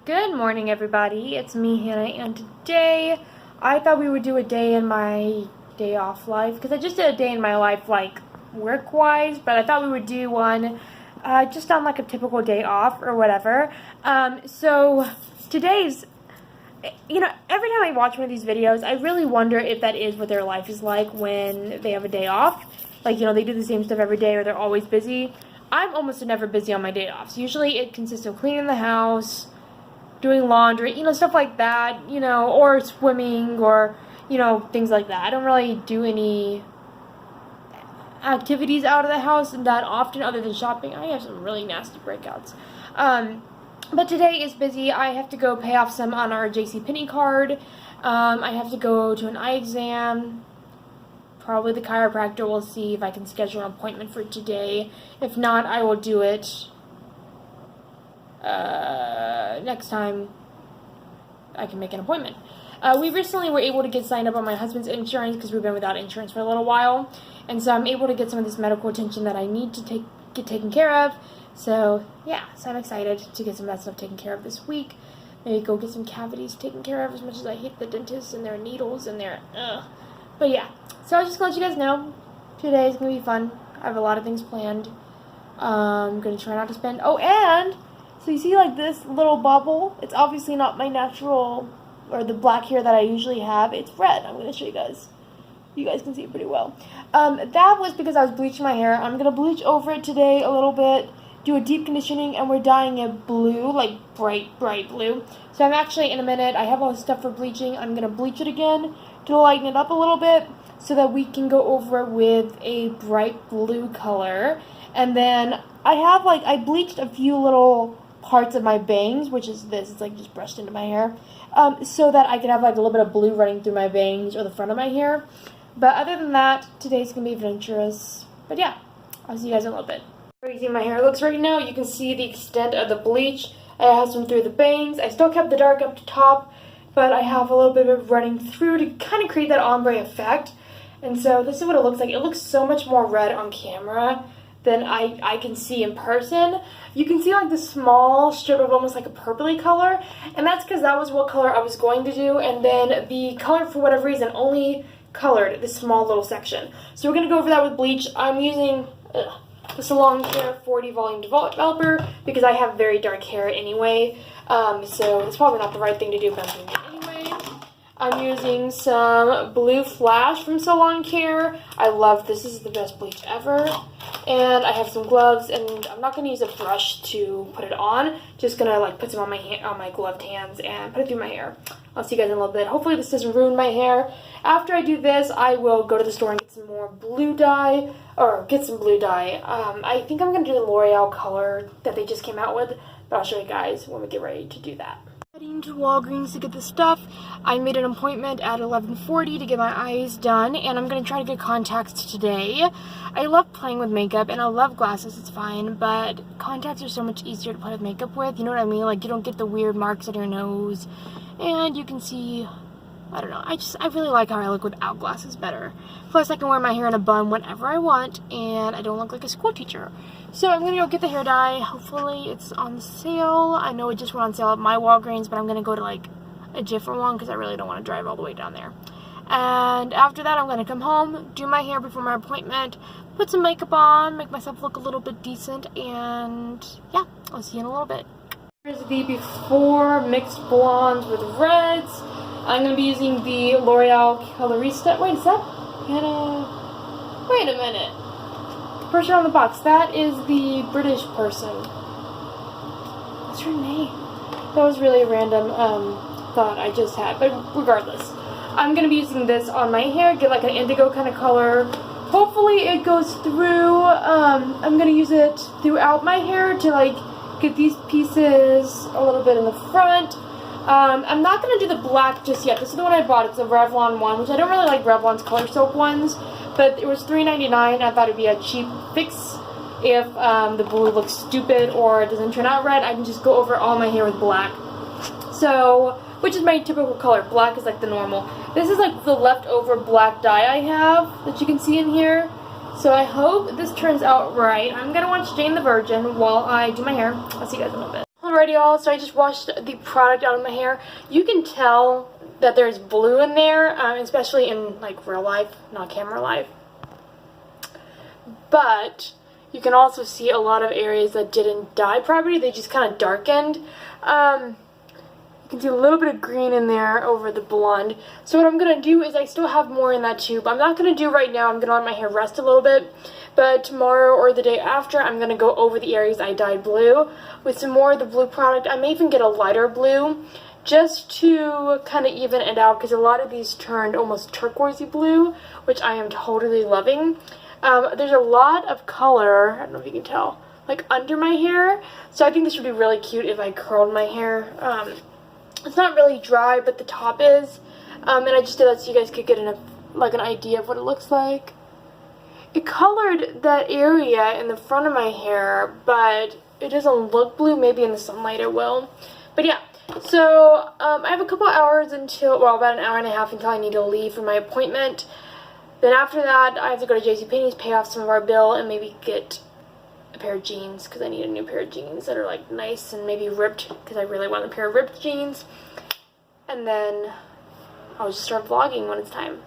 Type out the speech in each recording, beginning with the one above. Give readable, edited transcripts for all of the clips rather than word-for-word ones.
Good morning, everybody. It's me, Hannah, and today I thought we would do a day in my day off life, because I just did a day in my life, like, work-wise, but I thought we would do one just on, like, a typical day off or whatever. So today's, every time I watch one of these videos, I really wonder if that is what their life is like when they have a day off. Like, they do the same stuff every day or they're always busy. I'm almost never busy on my day offs. Usually it consists of cleaning the house, doing laundry, stuff like that, or swimming or, things like that. I don't really do any activities out of the house that often other than shopping. I have some really nasty breakouts. But today is busy. I have to go pay off some on our JCPenney card. I have to go to an eye exam. Probably the chiropractor. Will see if I can schedule an appointment for today. If not, I will do it next time I can make an appointment. We recently were able to get signed up on my husband's insurance because we've been without insurance for a little while. And so I'm able to get some of this medical attention that I need to get taken care of. So, yeah. So I'm excited to get some of that stuff taken care of this week. Maybe go get some cavities taken care of, as much as I hate the dentist and their needles and their, But yeah. So I was just going to let you guys know, today is going to be fun. I have a lot of things planned. I'm going to try not to spend... Oh, and... So you see, like, this little bubble? It's obviously not my natural, or the black hair that I usually have. It's red. I'm going to show you guys. You guys can see it pretty well. That was because I was bleaching my hair. I'm going to bleach over it today a little bit, do a deep conditioning, and we're dyeing it blue, like bright blue. So I'm actually, in a minute, I have all the stuff for bleaching. I'm going to bleach it again to lighten it up a little bit so that we can go over it with a bright blue color. And then I have, like, I bleached a few little parts of my bangs, which is this, it's like just brushed into my hair, so that I can have like a little bit of blue running through my bangs or the front of my hair. But other than that, today's gonna be adventurous. But yeah, I'll see you guys in a little bit. You see my hair looks right now. You can see the extent of the bleach. I have some through the bangs. I still kept the dark up to top, but I have a little bit of it running through to kind of create that ombre effect. And so this is what it looks like. It looks so much more red on camera than I can see in person. You can see like this small strip of almost like a purpley color, and that's because that was what color I was going to do, and then the color, for whatever reason, only colored this small little section. So we're going to go over that with bleach. I'm using the Salon Care 40 Volume Developer because I have very dark hair anyway, so it's probably not the right thing to do, but I'm doing it anyway. I'm using some Blue Flash from Salon Care. I love this. This is the best bleach ever. And I have some gloves, and I'm not going to use a brush to put it on. Just going to like put some on my gloved hands and put it through my hair. I'll see you guys in a little bit. Hopefully this doesn't ruin my hair. After I do this, I will go to the store and get some more blue dye, or get some blue dye. I think I'm going to do the L'Oreal color that they just came out with, but I'll show you guys when we get ready to do that. Heading to Walgreens to get the stuff. I made an appointment at 11:40 to get my eyes done, and I'm going to try to get contacts today. I love playing with makeup, and I love glasses, it's fine, but contacts are so much easier to play with makeup with, you know what I mean? Like, you don't get the weird marks on your nose, and you can see, I don't know, I really like how I look without glasses better. Plus, I can wear my hair in a bun whenever I want, and I don't look like a school teacher. So I'm going to go get the hair dye. Hopefully it's on sale. I know it just went on sale at my Walgreens, but I'm going to go to like a different one because I really don't want to drive all the way down there. And after that, I'm going to come home, do my hair before my appointment, put some makeup on, make myself look a little bit decent, and yeah, I'll see you in a little bit. Here's the before mixed blondes with reds. I'm going to be using the L'Oreal Colorista. Wait, is that Hannah? Wait a minute. The person on the box. That is the British person. What's her name? That was really a random thought I just had. But regardless, I'm going to be using this on my hair. Get like an indigo kind of color. Hopefully it goes through. I'm going to use it throughout my hair to like get these pieces a little bit in the front. I'm not going to do the black just yet. This is the one I bought. It's a Revlon one, which I don't really like Revlon's color soap ones, but it was $3.99. I thought it'd be a cheap fix if the blue looks stupid or it doesn't turn out red. I can just go over all my hair with black. So, which is my typical color. Black is like the normal. This is like the leftover black dye I have that you can see in here. So I hope this turns out right. I'm going to watch Jane the Virgin while I do my hair. I'll see you guys in a little bit. Alrighty y'all, so I just washed the product out of my hair. You can tell that there's blue in there, especially in like real life, not camera life. But you can also see a lot of areas that didn't dye properly, they just kind of darkened. You can see a little bit of green in there over the blonde. So what I'm going to do is I still have more in that tube. I'm not going to do right now. I'm going to let my hair rest a little bit. But tomorrow or the day after, I'm going to go over the areas I dyed blue with some more of the blue product. I may even get a lighter blue just to kind of even it out, because a lot of these turned almost turquoisey blue, which I am totally loving. There's a lot of color, I don't know if you can tell, like under my hair. So I think this would be really cute if I curled my hair. It's not really dry, but the top is. And I just did that so you guys could get an idea of what it looks like. It colored that area in the front of my hair, but it doesn't look blue. Maybe in the sunlight it will. But yeah, so I have a couple hours until, well, about an hour and a half until I need to leave for my appointment. Then after that, I have to go to JCPenney's, pay off some of our bill, and maybe get a pair of jeans, because I need a new pair of jeans that are like nice and maybe ripped, because I really want a pair of ripped jeans. And then I'll just start vlogging when it's time.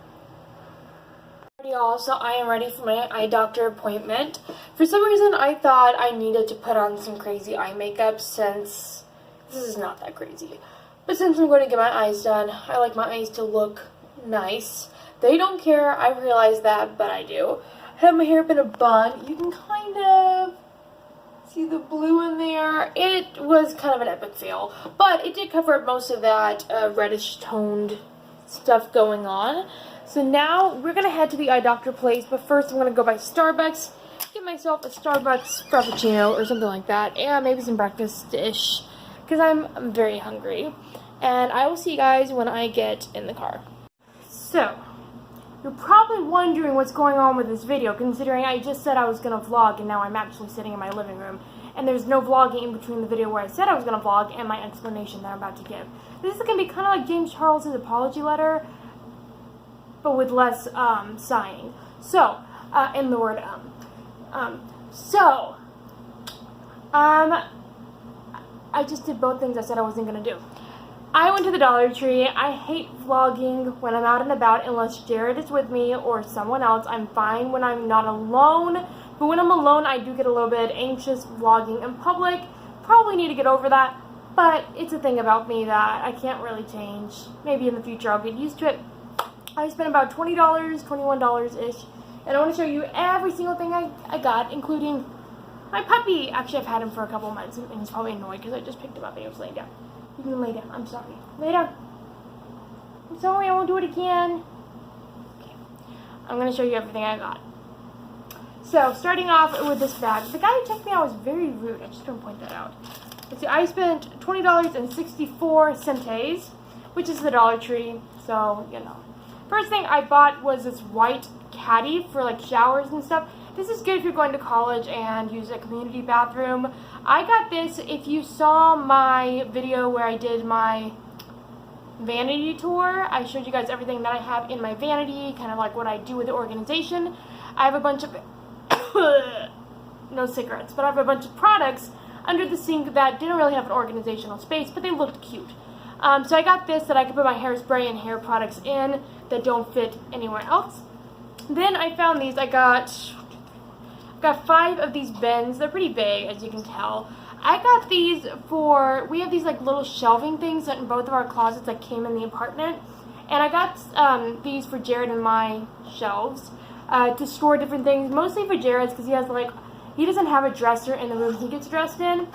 Y'all, so I am ready for my eye doctor appointment. For some reason I thought I needed to put on some crazy eye makeup, since this is not that crazy. But since I'm going to get my eyes done, I like my eyes to look nice. They don't care, I realize that, but I do. I have my hair up in a bun. You can kind of see the blue in there. It was kind of an epic fail, but it did cover up most of that reddish toned stuff going on. So now we're going to head to the eye doctor place, but first I'm going to go by Starbucks, get myself a Starbucks Frappuccino or something like that, and maybe some breakfast-ish, because I'm very hungry. And I will see you guys when I get in the car. So, you're probably wondering what's going on with this video, considering I just said I was going to vlog, and now I'm actually sitting in my living room, and there's no vlogging in between the video where I said I was going to vlog and my explanation that I'm about to give. This is going to be kind of like James Charles's apology letter, but with less sighing. So, in the word I just did both things I said I wasn't going to do. I went to the Dollar Tree. I hate vlogging when I'm out and about unless Jared is with me or someone else. I'm fine when I'm not alone, but when I'm alone I do get a little bit anxious vlogging in public. Probably need to get over that, but it's a thing about me that I can't really change. Maybe in the future I'll get used to it. I spent about $20, $21-ish, and I want to show you every single thing I got, including my puppy. Actually, I've had him for a couple months, and he's probably annoyed because I just picked him up and he was laying down. You can lay down. I'm sorry. Lay down. I'm sorry, I won't do it again. Okay. I'm going to show you everything I got. So, starting off with this bag. The guy who checked me out was very rude. I just want to point that out. Let's see, I spent $20.64, which is the Dollar Tree, so, you know. First thing I bought was this white caddy for like showers and stuff. This is good if you're going to college and use a community bathroom. I got this, if you saw my video where I did my vanity tour, I showed you guys everything that I have in my vanity, kind of like what I do with the organization. I have a bunch of, no cigarettes, but I have a bunch of products under the sink that didn't really have an organizational space, but they looked cute. So I got this that I could put my hairspray and hair products in that don't fit anywhere else. Then I found these. I got 5 of these bins. They're pretty big, as you can tell. I got these for, we have these like little shelving things in both of our closets that came in the apartment. And I got these for Jared and my shelves to store different things, mostly for Jared's because he has like, he doesn't have a dresser in the room he gets dressed in.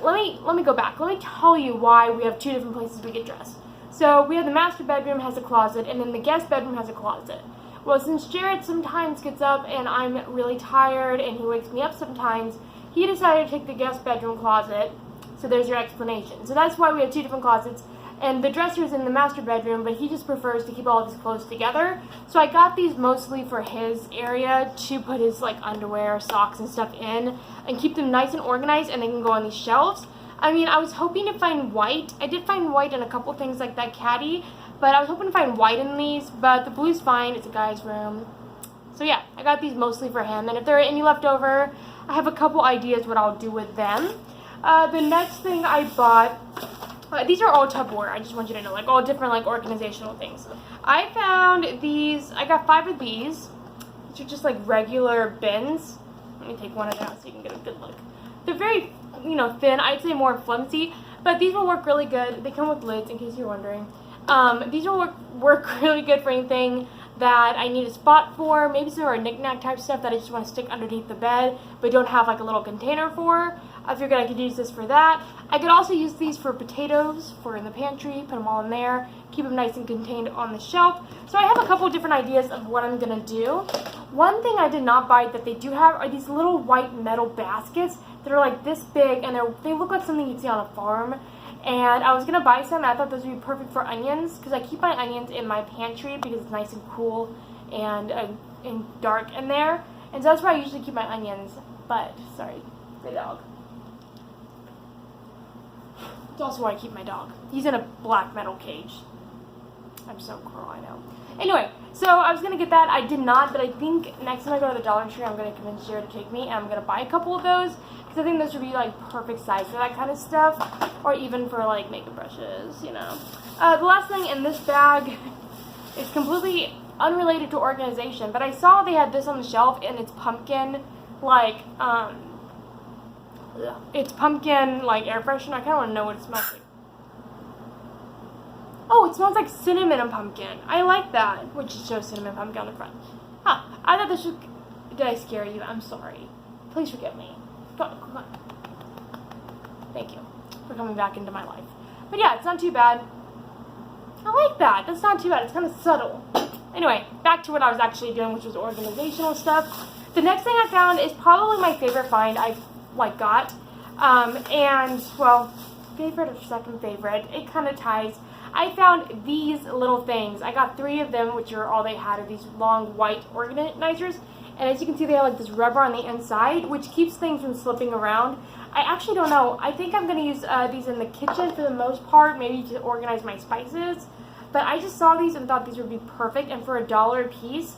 Let me go back. Let me tell you why we have 2 different places we get dressed. So we have the master bedroom has a closet, and then the guest bedroom has a closet. Well, since Jared sometimes gets up and I'm really tired and he wakes me up sometimes, he decided to take the guest bedroom closet. So there's your explanation. So that's why we have 2 different closets. And the dresser's in the master bedroom, but he just prefers to keep all of his clothes together. So I got these mostly for his area to put his like underwear, socks, and stuff in and keep them nice and organized, and they can go on these shelves. I mean, I was hoping to find white. I did find white in a couple things like that caddy, but I was hoping to find white in these, but the blue's fine. It's a guy's room. So yeah, I got these mostly for him, and if there are any left over, I have a couple ideas what I'll do with them. The next thing I bought, these are all Tupperware. I just want you to know, like all different like organizational things. I found these. I got 5 of these. These are just like regular bins. Let me take one of them out so you can get a good look. They're very, thin. I'd say more flimsy, but these will work really good. They come with lids, in case you're wondering. These will work really good for anything that I need a spot for. Maybe some are knick-knack type stuff that I just want to stick underneath the bed, but don't have like a little container for. I figured I could use this for that. I could also use these for potatoes, for in the pantry, put them all in there, keep them nice and contained on the shelf. So I have a couple different ideas of what I'm going to do. One thing I did not buy that they do have are these little white metal baskets that are like this big, and they look like something you'd see on a farm. And I was going to buy some, and I thought those would be perfect for onions, because I keep my onions in my pantry because it's nice and cool and dark in there. And so that's where I usually keep my onions. But, sorry, the dog. It's also where I keep my dog. He's in a black metal cage. I'm so cruel, I know. Anyway, so I was going to get that. I did not, but I think next time I go to the Dollar Tree, I'm going to convince Jared to take me, and I'm going to buy a couple of those, because I think those would be, like, perfect size for that kind of stuff, or even for, like, makeup brushes, The last thing in this bag is completely unrelated to organization, but I saw they had this on the shelf, and it's pumpkin, like, air freshener. I kind of want to know what it smells like. Oh, it smells like cinnamon and pumpkin. I like that, which shows cinnamon pumpkin on the front. Huh, I thought this would... Did I scare you? I'm sorry. Please forgive me. Come on. Thank you for coming back into my life. But yeah, it's not too bad. I like that. That's not too bad. It's kind of subtle. Anyway, back to what I was actually doing, which was organizational stuff. The next thing I found is probably my favorite find I've, got. Favorite or second favorite. It kind of ties... I found these little things. I got 3 of them, which are all they had, of these long white organizers. And as you can see, they have like this rubber on the inside, which keeps things from slipping around. I actually don't know. I think I'm going to use these in the kitchen for the most part, maybe to organize my spices. But I just saw these and thought these would be perfect. And for $1 a piece,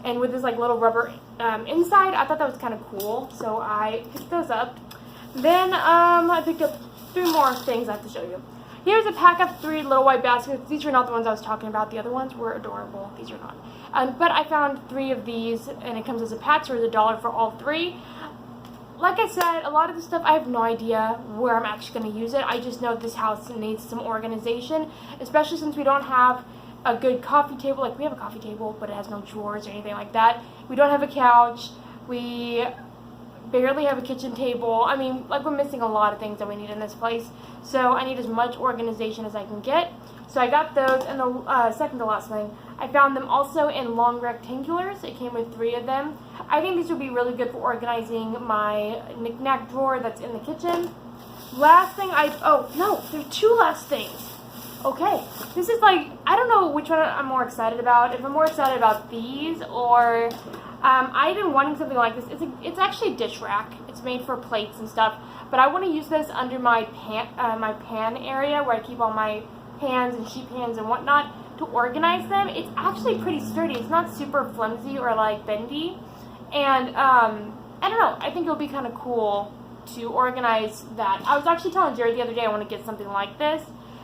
and with this like little rubber inside, I thought that was kind of cool. So I picked those up. Then I picked up 3 more things I have to show you. Here's a pack of 3 little white baskets. These are not the ones I was talking about. The other ones were adorable. These are not. But I found 3 of these, and it comes as a pack, so it's $1 for all 3. Like I said, a lot of the stuff, I have no idea where I'm actually going to use it. I just know this house needs some organization, especially since we don't have a good coffee table. Like, we have a coffee table, but it has no drawers or anything like that. We don't have a couch. We barely have a kitchen table. I mean, like, we're missing a lot of things that we need in this place. So I need as much organization as I can get. So I got those, and the second to last thing, I found them also in long rectangulars. It came with 3 of them. I think these would be really good for organizing my knick-knack drawer that's in the kitchen. Last thing there are 2 last things. Okay, this is like, I don't know which one I'm more excited about. If I'm more excited about these, or I've been wanting something like this. It's actually a dish rack. It's made for plates and stuff. But I want to use this under my pan area where I keep all my pans and sheet pans and whatnot to organize them. It's actually pretty sturdy. It's not super flimsy or like bendy. And I don't know. I think it'll be kind of cool to organize that. I was actually telling Jared the other day I want to get something like this.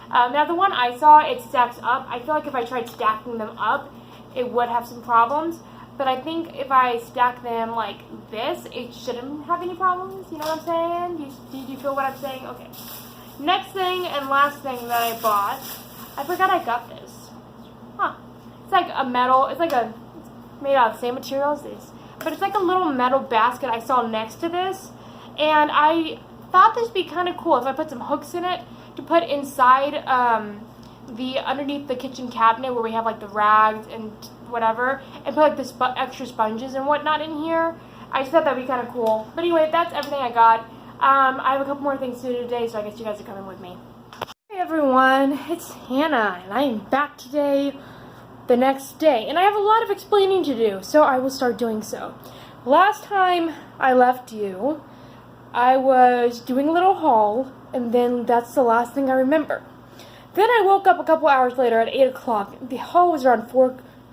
Now the one I saw, it stacks up. I feel like if I tried stacking them up, it would have some problems. But I think if I stack them like this, it shouldn't have any problems. You know what I'm saying? Do you feel what I'm saying? Okay. Next thing and last thing that I bought, I forgot I got this. It's like a metal, it's made out of the same material as this. But it's like a little metal basket I saw next to this. And I thought this would be kind of cool if I put some hooks in it to put inside underneath the kitchen cabinet where we have like the rags and whatever, and put like the extra sponges and whatnot in here. I just thought that would be kind of cool. But anyway, that's everything I got. I have a couple more things to do today, so I guess you guys are coming with me. Hey everyone, it's Hannah, and I am back today, the next day, and I have a lot of explaining to do, so I will start doing so. Last time I left you, I was doing a little haul, and then that's the last thing I remember. Then I woke up a couple hours later at 8 o'clock. The haul was around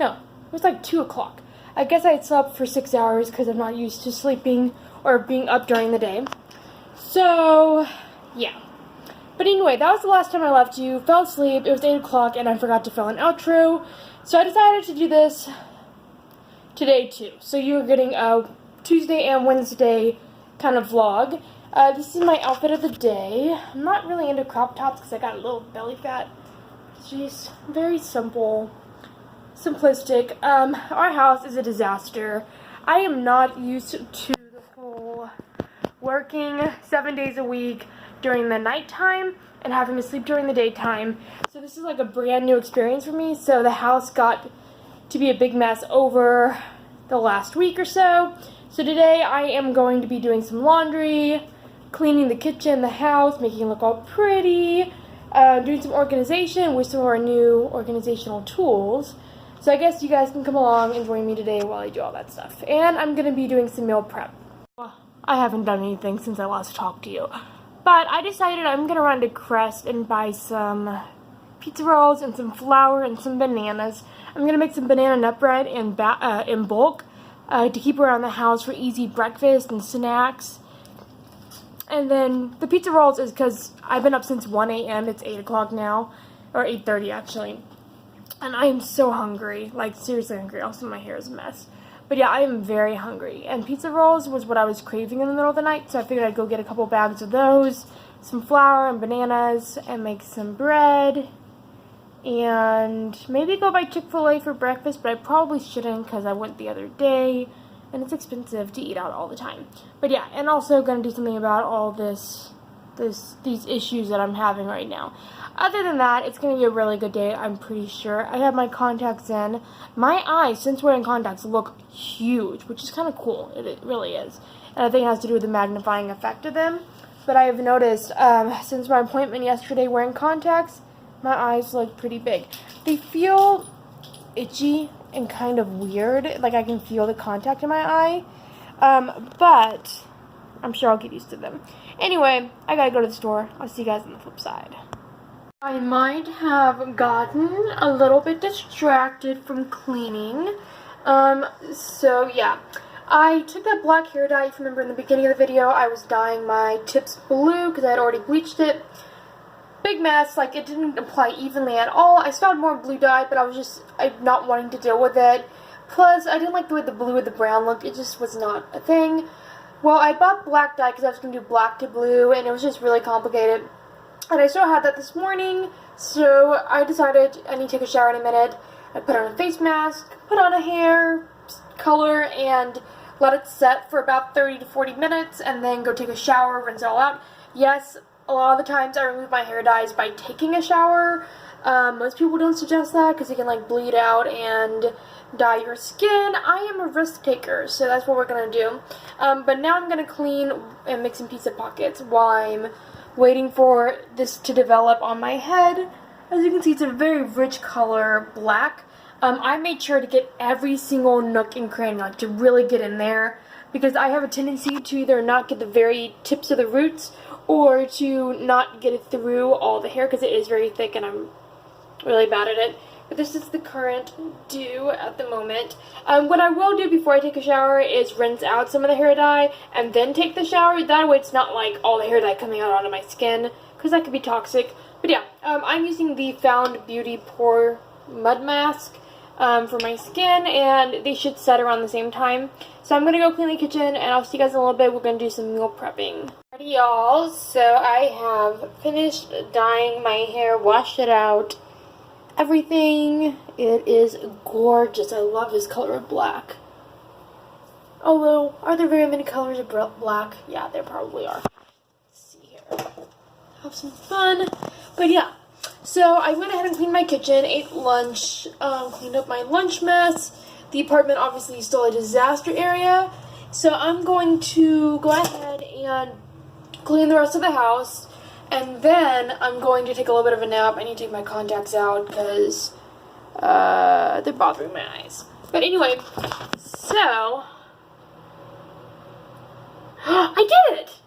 it was like 2 o'clock. I guess I had slept for 6 hours because I'm not used to sleeping or being up during the day. So yeah. But anyway, that was the last time I left you. Fell asleep. It was 8 o'clock, and I forgot to film an outro. So I decided to do this today, too. So you're getting a Tuesday and Wednesday kind of vlog. This is my outfit of the day. I'm not really into crop tops because I got a little belly fat. It's just very simple, simplistic. Our house is a disaster. I am not used to the whole working 7 days a week during the nighttime and having to sleep during the daytime. So this is like a brand new experience for me. So the house got to be a big mess over the last week or so. So today I am going to be doing some laundry, cleaning the kitchen, the house, making it look all pretty, doing some organization with some of our new organizational tools. So I guess you guys can come along and join me today while I do all that stuff. And I'm going to be doing some meal prep. I haven't done anything since I last talked to you. But I decided I'm going to run to Crest and buy some pizza rolls and some flour and some bananas. I'm going to make some banana nut bread in bulk to keep around the house for easy breakfast and snacks. And then the pizza rolls is because I've been up since 1 a.m. It's 8 o'clock now, or 8:30 actually. And I am so hungry, like seriously hungry. Also my hair is a mess. But yeah, I am very hungry. And pizza rolls was what I was craving in the middle of the night, so I figured I'd go get a couple bags of those, some flour and bananas, and make some bread. And maybe go buy Chick-fil-A for breakfast, but I probably shouldn't because I went the other day, and it's expensive to eat out all the time. But yeah, and also going to do something about all these issues that I'm having right now. Other than that, it's going to be a really good day, I'm pretty sure. I have my contacts in. My eyes, since wearing contacts, look huge, which is kind of cool. It really is. And I think it has to do with the magnifying effect of them. But I have noticed, since my appointment yesterday wearing contacts, my eyes look pretty big. They feel itchy and kind of weird. Like I can feel the contact in my eye. But I'm sure I'll get used to them. Anyway, I gotta go to the store. I'll see you guys on the flip side. I might have gotten a little bit distracted from cleaning. So yeah. I took that black hair dye. If you remember in the beginning of the video, I was dyeing my tips blue because I had already bleached it. Big mess, like it didn't apply evenly at all. I still had more blue dye, but I'm not wanting to deal with it. Plus, I didn't like the way the blue with the brown looked. It just was not a thing. Well, I bought black dye because I was going to do black to blue, and it was just really complicated. And I still had that this morning, so I decided I need to take a shower in a minute. I put on a face mask, put on a hair color, and let it set for about 30 to 40 minutes, and then go take a shower, rinse it all out. Yes, a lot of the times I remove my hair dyes by taking a shower. Most people don't suggest that because it can like bleed out and dye your skin. I am a risk taker, so that's what we're going to do. But now I'm going to clean and make some pizza pockets while I'm waiting for this to develop on my head. As you can see, it's a very rich color, black. I made sure to get every single nook and cranny, like to really get in there, because I have a tendency to either not get the very tips of the roots or to not get it through all the hair because it is very thick and I'm really bad at it. But this is the current do at the moment. What I will do before I take a shower is rinse out some of the hair dye and then take the shower. That way it's not like all the hair dye coming out onto my skin because that could be toxic. But yeah, I'm using the Found Beauty Pore Mud Mask for my skin, and they should set around the same time. So I'm going to go clean the kitchen, and I'll see you guys in a little bit. We're going to do some meal prepping. Alrighty, y'all. So I have finished dyeing my hair, washed it out, everything. It is gorgeous. I love this color of black. Although, are there very many colors of black? Yeah, there probably are. Let's see here. Have some fun. But yeah. So I went ahead and cleaned my kitchen, ate lunch, cleaned up my lunch mess. The apartment obviously is still a disaster area. So I'm going to go ahead and clean the rest of the house. And then I'm going to take a little bit of a nap. I need to take my contacts out because they're bothering my eyes. But anyway, so I did it!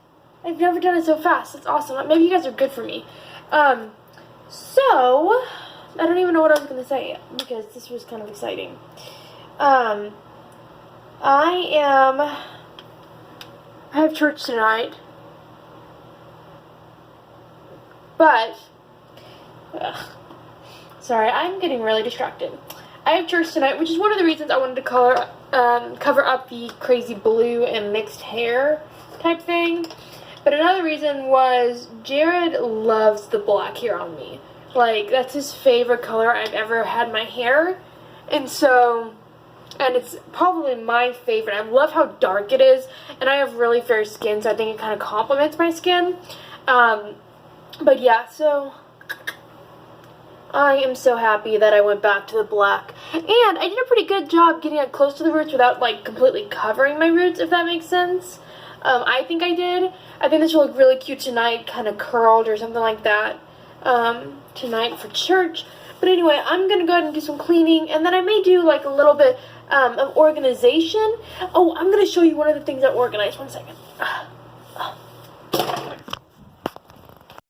I've never done it so fast. That's awesome. Maybe you guys are good for me. So, I don't even know what I was going to say because this was kind of exciting. I have church tonight. But, ugh, sorry, I'm getting really distracted. I have church tonight, which is one of the reasons I wanted to cover up the crazy blue and mixed hair type thing. But another reason was Jared loves the black hair on me. Like, that's his favorite color I've ever had in my hair. And so, and it's probably my favorite. I love how dark it is. And I have really fair skin, so I think it kind of complements my skin. But yeah, so I am so happy that I went back to the black. And I did a pretty good job getting it close to the roots without, like, completely covering my roots, if that makes sense. I think I did. I think this will look really cute tonight, kind of curled or something like that, tonight for church. But anyway, I'm going to go ahead and do some cleaning, and then I may do, like, a little bit of organization. Oh, I'm going to show you one of the things I organized. One second.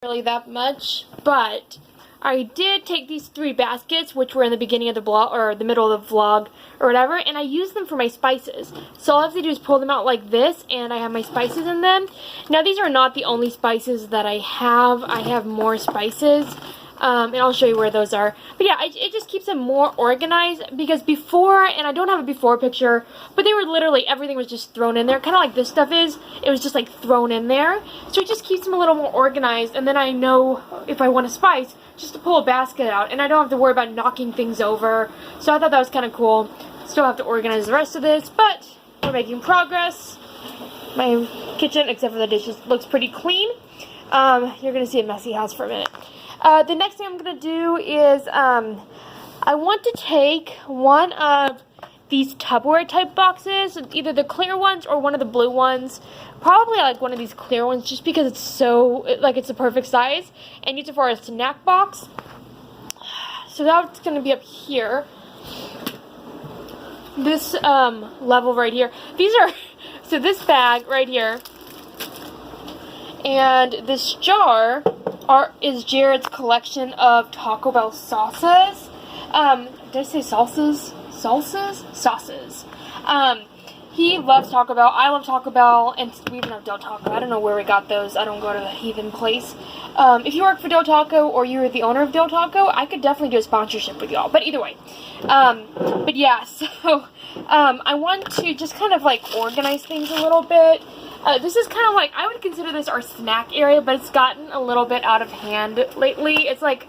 Really that much, but I did take these 3 baskets, which were in the beginning of the vlog, or the middle of the vlog, or whatever, and I used them for my spices. So all I have to do is pull them out like this, and I have my spices in them. Now, these are not the only spices that I have. I have more spices, and I'll show you where those are. But yeah, it just keeps them more organized, because before, and I don't have a before picture, but they were literally, everything was just thrown in there, kind of like this stuff is. It was just like thrown in there. So it just keeps them a little more organized, and then I know if I want a spice, just to pull a basket out, and I don't have to worry about knocking things over. So I thought that was kind of cool. Still have to organize the rest of this, but we're making progress. My kitchen, except for the dishes, looks pretty clean. You're going to see a messy house for a minute. The next thing I'm going to do is, I want to take one of these Tupperware type boxes, either the clear ones or one of the blue ones. Probably like one of these clear ones, just because it's so, like, it's the perfect size, and use it for a snack box. So that's going to be up here. This level right here. These are, so this bag right here and this jar is Jared's collection of Taco Bell sauces. Did I say salsas? Sauces. He loves Taco Bell. I love Taco Bell, and we even have Del Taco. I don't know where we got those. I don't go to the heathen place. If you work for Del Taco or you're the owner of Del Taco, I could definitely do a sponsorship with y'all. But either way. But yeah, so I want to just kind of like organize things a little bit. This is kind of like, I would consider this our snack area, but it's gotten a little bit out of hand lately. It's like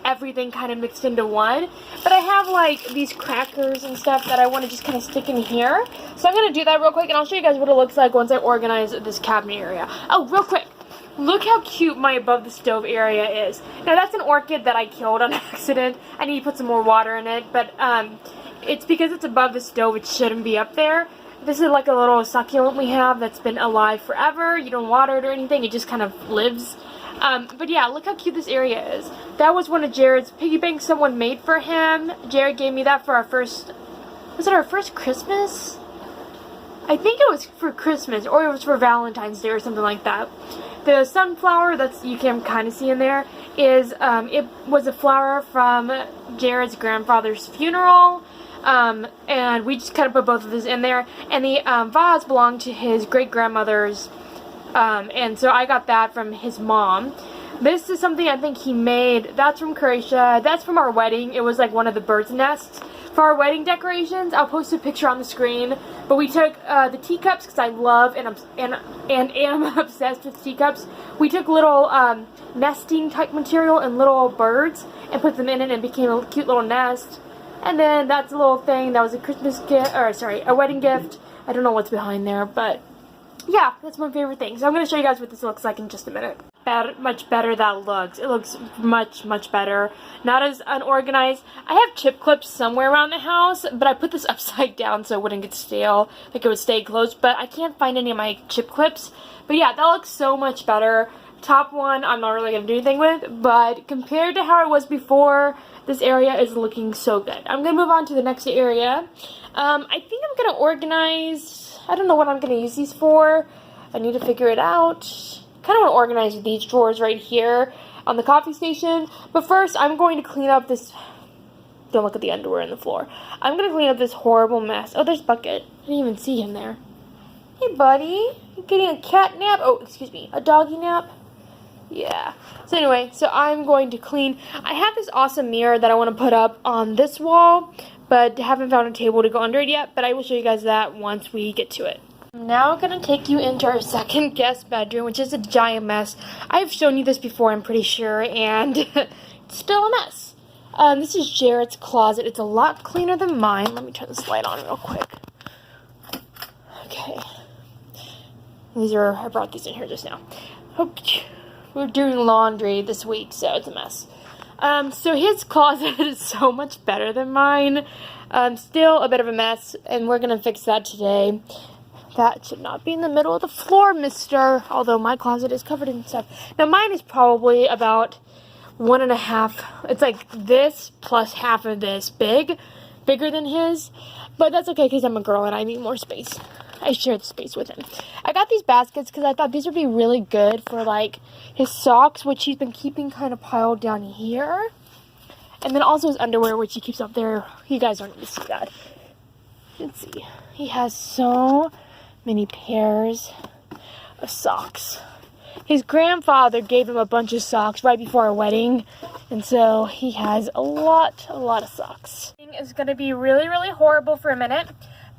everything kind of mixed into one. But I have like these crackers and stuff that I want to just kind of stick in here. So I'm going to do that real quick, and I'll show you guys what it looks like once I organize this cabinet area. Oh, real quick. Look how cute my above the stove area is. Now that's an orchid that I killed on accident. I need to put some more water in it, but it's because it's above the stove, it shouldn't be up there. This is like a little succulent we have that's been alive forever. You don't water it or anything, it just kind of lives. But yeah, look how cute this area is. That was one of Jared's piggy banks someone made for him. Jared gave me that for our first, was it our first Christmas? I think it was for Christmas, or it was for Valentine's Day or something like that. The sunflower that's you can kind of see in there is, it was a flower from Jared's grandfather's funeral. And we just kind of put both of those in there. And the vase belonged to his great-grandmother's, and so I got that from his mom. This is something I think he made. That's from Croatia. That's from our wedding. It was like one of the bird's nests for our wedding decorations. I'll post a picture on the screen. But we took the teacups, because I love and am obsessed with teacups. We took little nesting type material and little birds and put them in it, and it became a cute little nest. And then that's a little thing that was a Christmas gift, or sorry, a wedding gift. I don't know what's behind there, but yeah, that's my favorite thing. So I'm going to show you guys what this looks like in just a minute. Much better that looks. It looks much, much better. Not as unorganized. I have chip clips somewhere around the house, but I put this upside down so it wouldn't get stale. Like it would stay closed, but I can't find any of my chip clips. But yeah, that looks so much better. Top one, I'm not really going to do anything with, but compared to how it was before, this area is looking so good. I'm going to move on to the next area. I think I'm going to organize, I don't know what I'm going to use these for. I need to figure it out. Kind of want to organize these drawers right here on the coffee station. But first, I'm going to clean up this, don't look at the underwear on the floor. I'm going to clean up this horrible mess. Oh, there's Bucket. I didn't even see him there. Hey, buddy. You getting a cat nap? Oh, excuse me, a doggy nap? Yeah. So anyway, so I'm going to clean. I have this awesome mirror that I want to put up on this wall, but haven't found a table to go under it yet, but I will show you guys that once we get to it. Now I'm going to take you into our second guest bedroom, which is a giant mess. I've shown you this before, I'm pretty sure, and it's still a mess. This is Jared's closet. It's a lot cleaner than mine. Let me turn this light on real quick. Okay. I brought these in here just now. We're doing laundry this week, so it's a mess. So his closet is so much better than mine. Still a bit of a mess, and we're going to fix that today. That should not be in the middle of the floor, mister. Although my closet is covered in stuff. Now, mine is probably about 1.5. It's like this plus half of this bigger than his. But that's okay because I'm a girl and I need more space. I share the space with him. I got these baskets because I thought these would be really good for like his socks, which he's been keeping kind of piled down here. And then also his underwear, which he keeps up there. You guys don't need to see that. Let's see. He has so many pairs of socks. His grandfather gave him a bunch of socks right before our wedding, and so he has a lot of socks. It's going to be really, really horrible for a minute,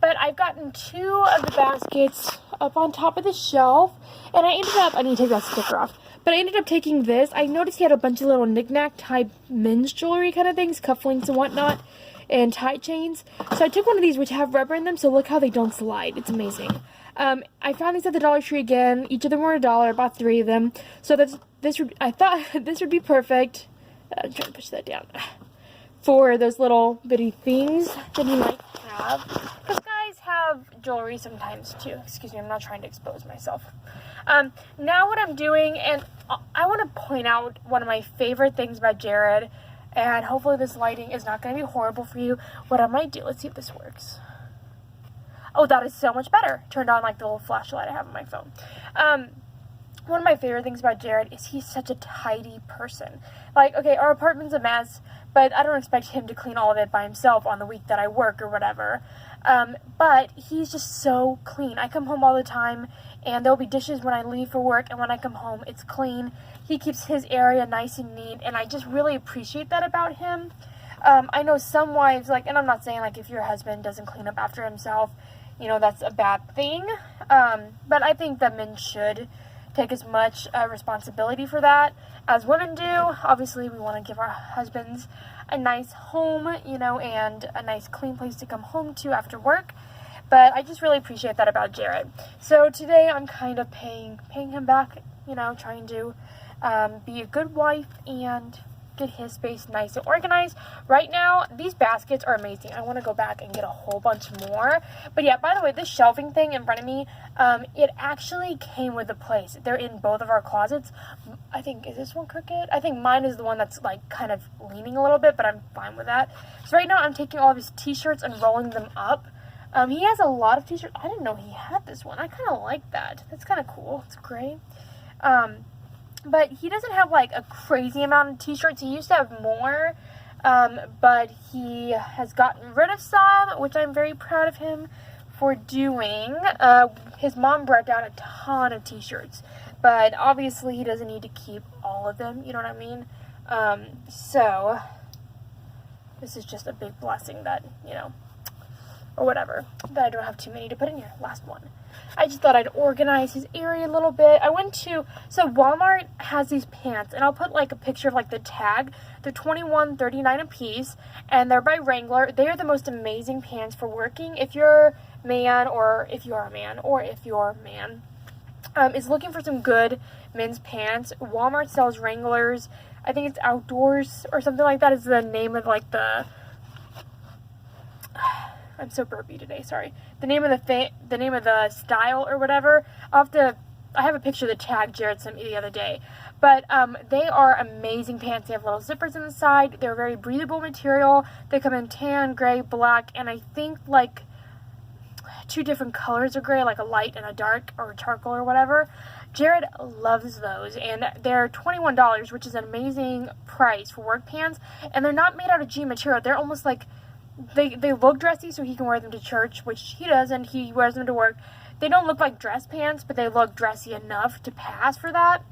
but I've gotten 2 of the baskets up on top of the shelf, and I need to take that sticker off, but I ended up taking this. I noticed he had a bunch of little knick-knack type men's jewelry kind of things, cufflinks and whatnot, and tie chains. So I took one of these which have rubber in them, so look how they don't slide. It's amazing. I found these at the Dollar Tree again. Each of them were $1. I bought 3 of them. So I thought this would be perfect. I'm trying to push that down. For those little bitty things that he might have. Because guys have jewelry sometimes too. Excuse me, I'm not trying to expose myself. Now what I'm doing, and I want to point out one of my favorite things about Jared, and hopefully this lighting is not going to be horrible for you. What I might do, let's see if this works. Oh, that is so much better. Turned on like the little flashlight I have on my phone. One of my favorite things about Jared is he's such a tidy person. Like, okay, our apartment's a mess, but I don't expect him to clean all of it by himself on the week that I work or whatever. But he's just so clean. I come home all the time, and there'll be dishes when I leave for work, and when I come home, it's clean. He keeps his area nice and neat, and I just really appreciate that about him. I know some wives, like, and I'm not saying, like, if your husband doesn't clean up after himself, you know, that's a bad thing. But I think that men should take as much responsibility for that as women do. Obviously, we want to give our husbands a nice home, you know, and a nice clean place to come home to after work. But I just really appreciate that about Jared. So today I'm kind of paying him back, you know, trying to be a good wife and get his space nice and organized. Right now, these baskets are amazing. I want to go back and get a whole bunch more. But yeah, by the way, this shelving thing in front of me, it actually came with the place. They're in both of our closets. I think, is this one crooked? I think mine is the one that's like kind of leaning a little bit, but I'm fine with that. So right now, I'm taking all of his t-shirts and rolling them up. He has a lot of t-shirts. I didn't know he had this one. I kind of like that. That's kind of cool. It's gray. But he doesn't have, like, a crazy amount of t-shirts. He used to have more, but he has gotten rid of some, which I'm very proud of him for doing. His mom brought down a ton of t-shirts, but obviously he doesn't need to keep all of them, you know what I mean? So, this is just a big blessing that, you know, or whatever, that I don't have too many to put in here. Last one. I just thought I'd organize his area a little bit. So Walmart has these pants, and I'll put like a picture of like the tag. They're $21.39 a piece, and they're by Wrangler. They are the most amazing pants for working. If your man is looking for some good men's pants, Walmart sells Wranglers. I think it's Outdoors or something like that is the name of like the... I'm so burpy today, sorry. The name of the style or whatever. I have a picture of the tag Jared sent me the other day. But they are amazing pants. They have little zippers on the side. They're very breathable material. They come in tan, gray, black, and I think like 2 different colors of gray, like a light and a dark or a charcoal or whatever. Jared loves those, and they're $21, which is an amazing price for work pants. And they're not made out of jean material. They're almost like they look dressy, so he can wear them to church, which he does, and he wears them to work. They don't look like dress pants, but they look dressy enough to pass for that.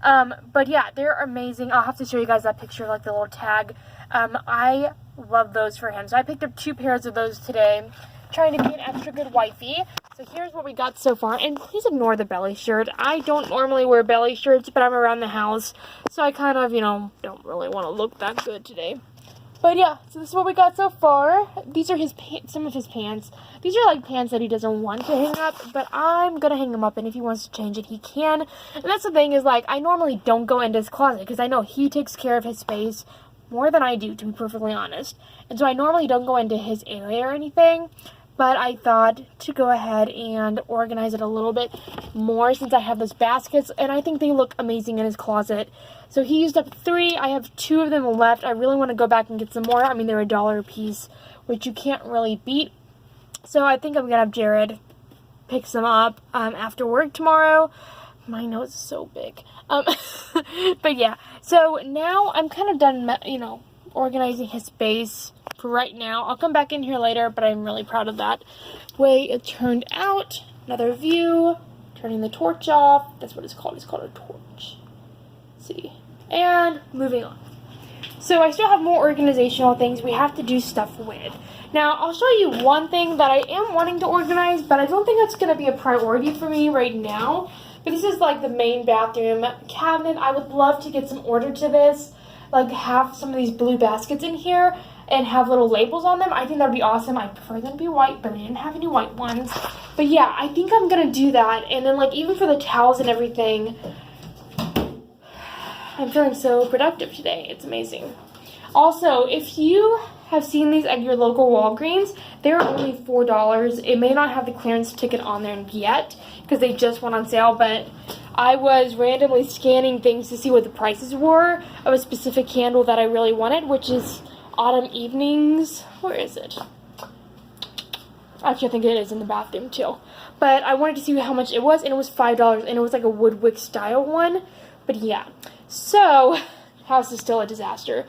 But yeah, they're amazing. I'll have to show you guys that picture, like the little tag. I love those for him. So I picked up 2 pairs of those today, trying to be an extra good wifey. So here's what we got so far. And please ignore the belly shirt. I don't normally wear belly shirts, but I'm around the house, so I kind of, you know, don't really want to look that good today. But yeah, so this is what we got so far. These are his some of his pants. These are like pants that he doesn't want to hang up, but I'm gonna hang them up, and if he wants to change it, he can. And that's the thing, is like, I normally don't go into his closet because I know he takes care of his space more than I do, to be perfectly honest. And so I normally don't go into his area or anything, but I thought to go ahead and organize it a little bit more since I have those baskets, and I think they look amazing in his closet. So he used up 3. I have 2 of them left. I really want to go back and get some more. I mean, they're $1 a piece, which you can't really beat. So I think I'm going to have Jared pick some up after work tomorrow. My nose is so big. But yeah, so now I'm kind of done, you know, organizing his space for right now. I'll come back in here later, but I'm really proud of that way it turned out. Another view, turning the torch off. That's what it's called. It's called a torch. Let's see. And moving on. So I still have more organizational things we have to do stuff with. Now, I'll show you one thing that I am wanting to organize, but I don't think that's going to be a priority for me right now. But this is like the main bathroom cabinet. I would love to get some order to this. Like, have some of these blue baskets in here and have little labels on them. I think that'd be awesome. I prefer them to be white, but I didn't have any white ones. But yeah, I think I'm going to do that. And then, like, even for the towels and everything, I'm feeling so productive today. It's amazing. Also, if you have seen these at your local Walgreens, they're only $4. It may not have the clearance ticket on there yet because they just went on sale, but I was randomly scanning things to see what the prices were of a specific candle that I really wanted, which is Autumn Evenings. Where is it? Actually, I think it is in the bathroom too. But I wanted to see how much it was, and it was $5, and it was like a wood wick style one. But yeah, so house is still a disaster.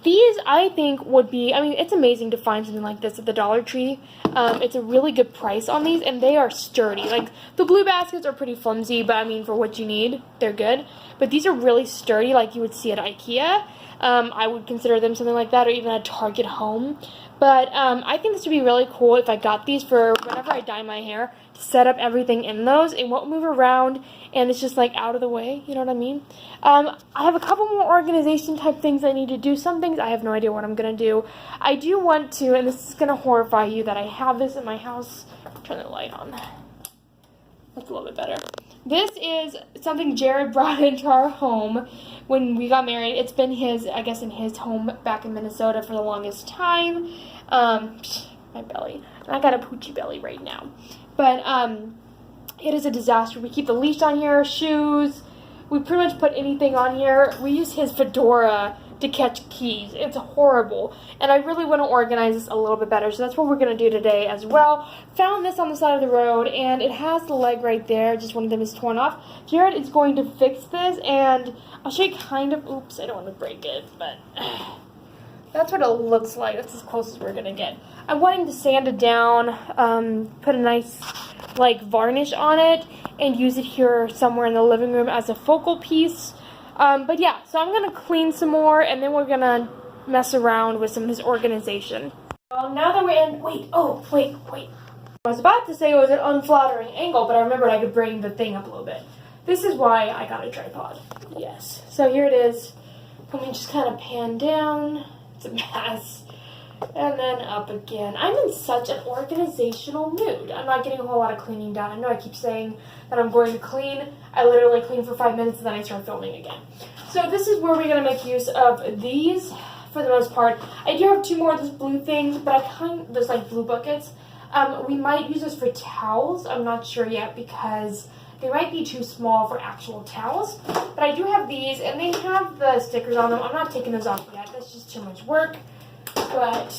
These, I think, would be, I mean, it's amazing to find something like this at the Dollar Tree. It's a really good price on these, and they are sturdy. Like, the blue baskets are pretty flimsy, but I mean, for what you need, they're good. But these are really sturdy, like you would see at IKEA. I would consider them something like that, or even at Target Home. But I think this would be really cool if I got these for whenever I dye my hair, to set up everything in those. It won't move around, and it's just like out of the way, you know what I mean? I have a couple more organization type things I need to do. Some things I have no idea what I'm going to do. I do want to, and this is going to horrify you that I have this in my house. Turn the light on. That's a little bit better. This is something Jared brought into our home when we got married. It's been his, I guess, in his home back in Minnesota for the longest time. My belly. And I got a poochy belly right now. But it is a disaster. We keep the leash on here, shoes. We pretty much put anything on here. We use his fedora to catch keys. It's horrible. And I really want to organize this a little bit better. So that's what we're going to do today as well. Found this on the side of the road, and it has the leg right there. Just one of them is torn off. Jared is going to fix this, and I'll show you kind of, oops, I don't want to break it, but that's what it looks like. That's as close as we're going to get. I'm wanting to sand it down, put a nice, like, varnish on it, and use it here somewhere in the living room as a focal piece. But yeah, so I'm going to clean some more, and then we're going to mess around with some of this organization. Well, now that we're in, wait. I was about to say it was an unflattering angle, but I remembered I could bring the thing up a little bit. This is why I got a tripod. Yes. So here it is. Let me just kind of pan down. It's a mess. And then up again. I'm in such an organizational mood. I'm not getting a whole lot of cleaning done. I know I keep saying that I'm going to clean. I literally clean for 5 minutes and then I start filming again. So this is where we're going to make use of these for the most part. I do have 2 more of those blue things, but those like blue buckets. We might use this for towels. I'm not sure yet because they might be too small for actual towels. But I do have these, and they have the stickers on them. I'm not taking those off yet. That's just too much work. But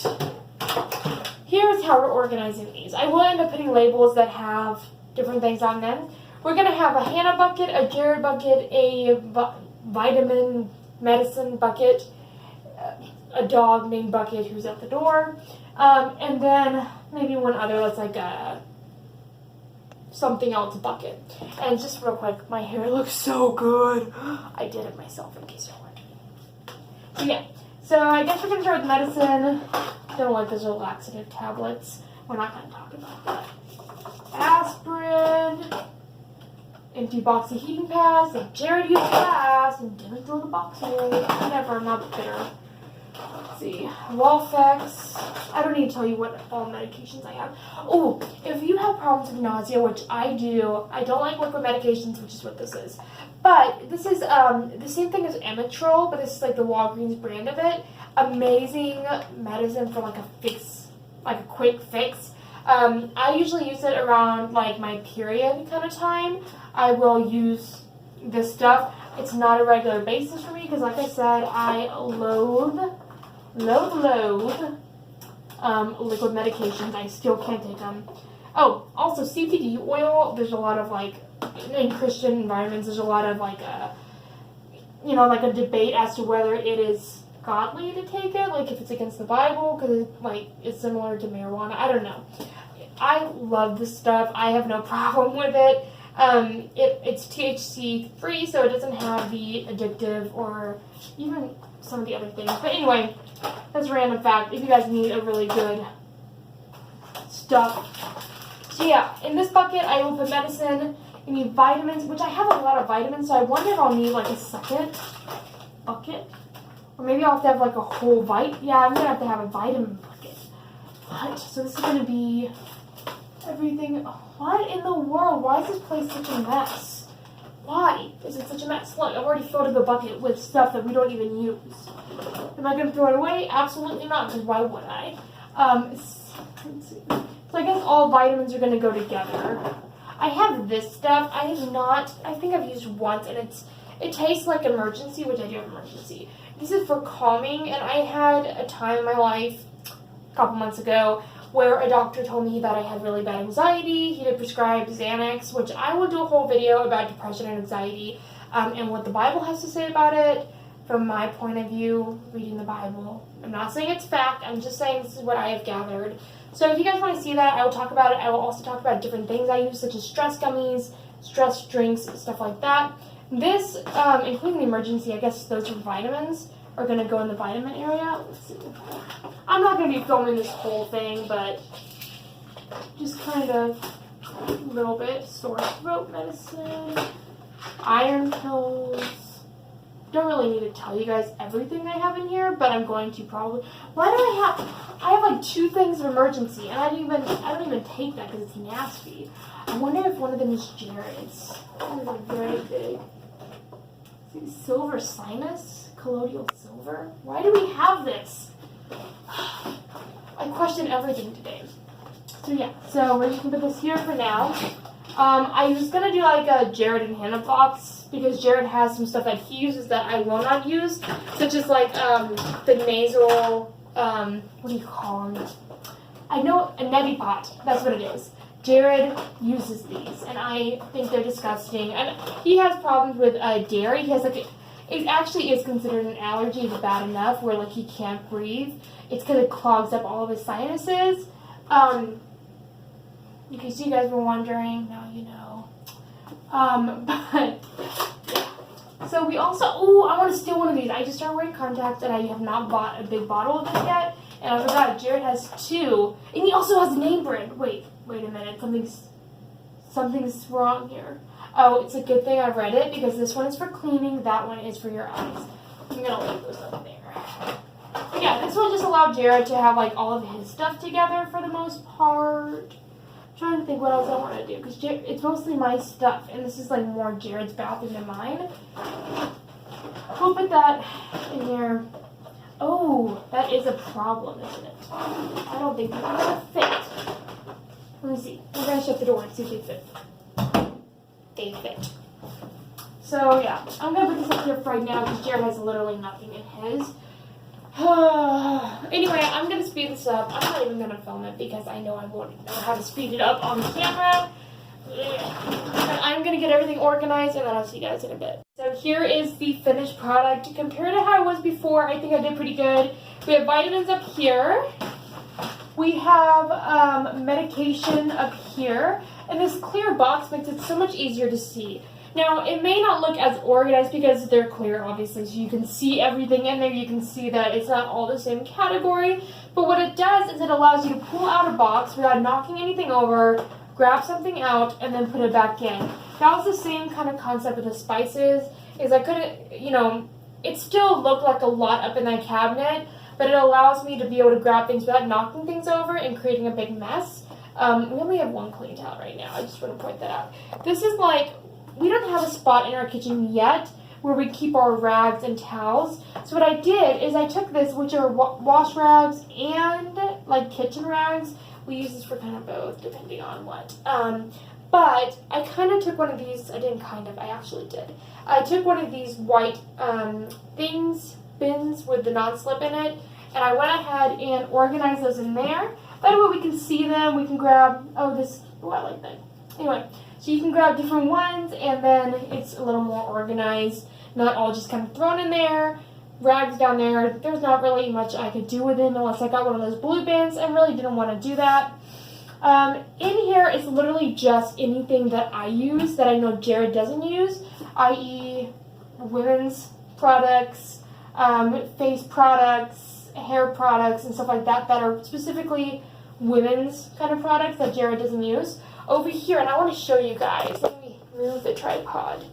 here's how we're organizing these. I will end up putting labels that have different things on them. We're going to have a Hannah bucket, a Jared bucket, a vitamin medicine bucket, a dog named Bucket who's at the door, and then maybe one other that's like a something else bucket. And just real quick, my hair looks so good. I did it myself in case you're wondering. So yeah, so I guess we're going to start with medicine. Don't like those are laxative tablets. We're not going to talk about that. Aspirin. Empty box of heating pads that Jared used last and didn't throw the box away. Whatever, I'm not bitter. Let's see. Walfex. I don't need to tell you what all medications I have. Oh, if you have problems with nausea, which I do, I don't like liquid medications, which is what this is. But this is the same thing as Amitrol, but this is like the Walgreens brand of it. Amazing medicine for like a fix, like a quick fix. I usually use it around like my period kind of time. I will use this stuff. It's not a regular basis for me because, like I said, I loathe liquid medications. I still can't take them. Oh, also CBD oil. There's a lot of like in Christian environments. There's a lot of like a debate as to whether it is godly to take it, like if it's against the Bible, because it's similar to marijuana. I don't know. I love this stuff. I have no problem with it. It's THC free, so it doesn't have the addictive or even some of the other things. But anyway, that's a random fact. If you guys need a really good stuff. So yeah, in this bucket I will put medicine. You need vitamins, which I have a lot of vitamins, so I wonder if I'll need like a second bucket. Or maybe I'll have to have like a whole yeah, I'm gonna have to have a vitamin bucket. What? So this is gonna be everything. What in the world? Why is this place such a mess? Why is it such a mess? Look, I've already filled up a bucket with stuff that we don't even use. Am I gonna throw it away? Absolutely not, because why would I? Let's see. So I guess all vitamins are gonna go together. I have this stuff. I think I've used once, and it tastes like Emergency, which I do have Emergency. This is for calming, and I had a time in my life a couple months ago where a doctor told me that I had really bad anxiety. He did prescribe Xanax, which I will do a whole video about depression and anxiety and what the Bible has to say about it from my point of view, reading the Bible. I'm not saying it's fact. I'm just saying this is what I have gathered. So if you guys want to see that, I will talk about it. I will also talk about different things I use, such as stress gummies, stress drinks, stuff like that. This, including the Emergency, I guess those are vitamins, are going to go in the vitamin area. Let's see. I'm not going to be filming this whole thing, but just kind of a little bit. Sore throat medicine, iron pills. Don't really need to tell you guys everything I have in here, but I'm going to probably. Why do I have like 2 things of Emergency, and I don't even take that because it's nasty. I wonder if one of them is Jared's. These are very big. Silver sinus? Colloidal silver? Why do we have this? I question everything today. So yeah, so we're just gonna put this here for now. I was gonna do like a Jared and Hannah box because Jared has some stuff that he uses that I will not use, such as like the nasal, what do you call them? I know, a neti pot. That's what it is. Jared uses these, and I think they're disgusting. And he has problems with dairy. He has like it actually is considered an allergy. It's bad enough where like he can't breathe. It's because it clogs up all of his sinuses. In case you guys were wondering, now you know. But yeah. So we also, I want to steal one of these. I just started wearing contacts, and I have not bought a big bottle of this yet. And I forgot Jared has 2, and he also has name brand. Wait a minute. Something's wrong here. Oh, it's a good thing I read it because this one is for cleaning. That one is for your eyes. I'm gonna leave those up there. But yeah, this will just allow Jared to have like all of his stuff together for the most part. I'm trying to think what else I want to do because it's mostly my stuff, and this is like more Jared's bathroom than mine. We'll put that in here. Oh, that is a problem, isn't it? I don't think they're gonna fit. Let me see. We're gonna shut the door and see if they fit. They fit. So yeah, I'm gonna put this up here for right now because Jared has literally nothing in his. Anyway, I'm gonna speed this up. I'm not even gonna film it because I know I won't know how to speed it up on camera. And I'm gonna get everything organized, and then I'll see you guys in a bit. So here is the finished product. Compared to how it was before, I think I did pretty good. We have vitamins up here. We have medication up here, and this clear box makes it so much easier to see. Now, it may not look as organized because they're clear, obviously, so you can see everything in there. You can see that it's not all the same category, but what it does is it allows you to pull out a box without knocking anything over, grab something out, and then put it back in. That was the same kind of concept with the spices, is I couldn't, it still looked like a lot up in that cabinet, but it allows me to be able to grab things without knocking things over and creating a big mess. We only have one clean towel right now. I just want to point that out. This is like, we don't have a spot in our kitchen yet where we keep our rags and towels. So what I did is I took this, which are wash rags and like kitchen rags. We use this for kind of both, depending on what. But I kind of took one of these, I actually did. I took one of these white bins with the non-slip in it, and I went ahead and organized those in there. That way we can see them, we can grab, I like that. Anyway, so you can grab different ones, and then it's a little more organized, not all just kind of thrown in there. Rags down there, there's not really much I could do with them unless I got one of those blue bins, and really didn't want to do that. In here is literally just anything that I use that I know Jared doesn't use, i.e. women's products, face products, hair products, and stuff like that that are specifically women's kind of products that Jared doesn't use. Over here, and I want to show you guys, let me move the tripod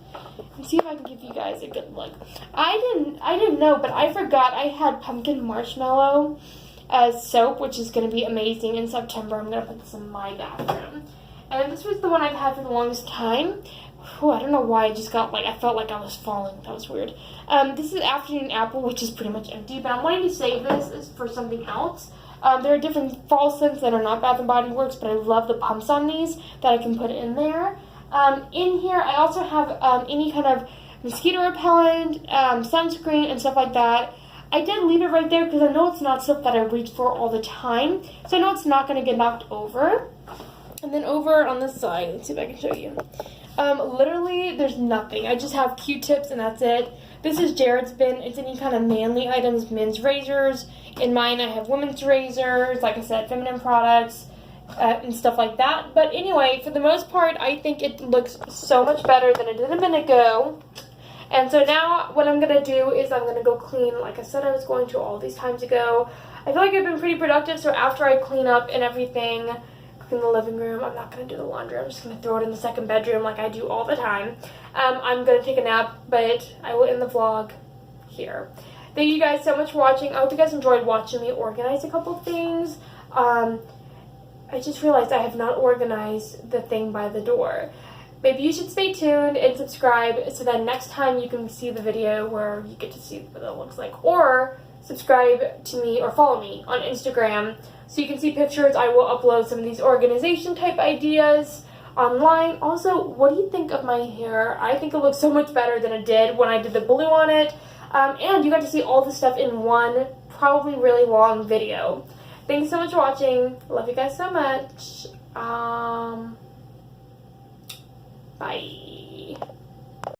and see if I can give you guys a good look. I didn't know, but I forgot I had pumpkin marshmallow as soap, which is going to be amazing in September. I'm going to put this in my bathroom. And this was the one I've had for the longest time. Whew, I don't know why I just got I felt like I was falling. That was weird. This is Afternoon Apple, which is pretty much empty, but I'm wanting to save this for something else. There are different fall scents that are not Bath & Body Works, but I love the pumps on these that I can put in there. In here, I also have any kind of mosquito repellent, sunscreen, and stuff like that. I did leave it right there because I know it's not stuff that I reach for all the time, so I know it's not going to get knocked over. And then over on this side, let's see if I can show you. Literally, there's nothing. I just have Q-tips, and that's it. This is Jared's bin. It's any kind of manly items, men's razors. In mine, I have women's razors, like I said, feminine products, and stuff like that. But anyway, for the most part, I think it looks so much better than it did a minute ago. And so now what I'm going to do is I'm going to go clean, like I said I was going to all these times ago. I feel like I've been pretty productive, so after I clean up and everything, clean the living room, I'm not going to do the laundry. I'm just going to throw it in the second bedroom like I do all the time. I'm going to take a nap, but I will end the vlog here. Thank you guys so much for watching. I hope you guys enjoyed watching me organize a couple things. I just realized I have not organized the thing by the door. Maybe you should stay tuned and subscribe so that next time you can see the video where you get to see what it looks like. Or subscribe to me or follow me on Instagram so you can see pictures. I will upload some of these organization type ideas online. Also, what do you think of my hair? I think it looks so much better than it did when I did the blue on it. And you got to see all the stuff in one probably really long video. Thanks so much for watching. Love you guys so much. Bye.